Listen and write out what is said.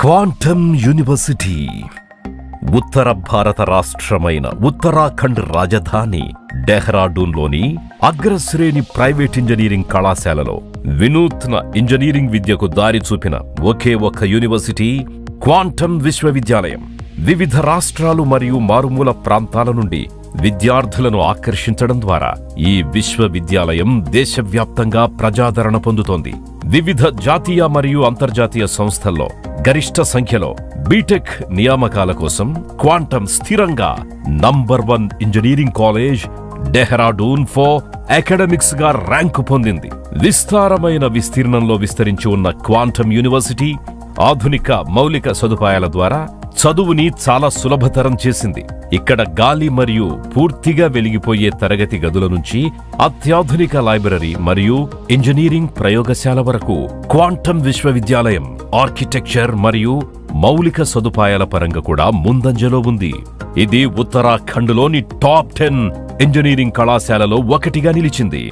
Quantum university ఉత్తర భారత రాష్ట్రమైన ఉత్తరాఖండ్ రాజధాని డెహ్రాడూన్లోని అగ్రశ్రేణి ప్రైవేట్ ఇంజనీరింగ్ కళాశాలలో వినూత్న ఇంజనీరింగ్ విద్యకు దారి చూపిన ఒకే ఒక్క యూనివర్సిటీ క్వాంటమ్ విశ్వవిద్యాలయం. వివిధ రాష్ట్రాలు మరియు మారుమూల ప్రాంతాల నుండి విద్యార్థులను ఆకర్షించడం ద్వారా ఈ విశ్వవిద్యాలయం దేశవ్యాప్తంగా ప్రజాదరణ పొందుతోంది. వివిధ జాతీయ మరియు అంతర్జాతీయ సంస్థల్లో గరిష్ట సంఖ్యలో బీటెక్ నియామకాల కోసం క్వాంటమ్ స్థిరంగా number 1 engineering college Dehradun for academics గా ర్యాంకు పొందింది. విస్తారమైన విస్తీర్ణంలో విస్తరించి ఉన్న క్వాంటమ్ యూనివర్సిటీ ఆధునిక మౌలిక సదుపాయాల ద్వారా చదువుని చాలా సులభతరం చేసింది. ఇక్కడ గాలి మరియు పూర్తిగా వెలిగిపోయే తరగతి గదుల నుంచి అత్యాధునిక లైబ్రరీ మరియు ఇంజనీరింగ్ ప్రయోగశాల వరకు క్వాంటమ్ విశ్వవిద్యాలయం ఆర్కిటెక్చర్ మరియు మౌలిక సదుపాయాల పరంగా కూడా ముందంజలో ఉంది. ఇది ఉత్తరాఖండ్లోని టాప్ 10 ఇంజనీరింగ్ కళాశాలలో ఒకటిగా నిలిచింది.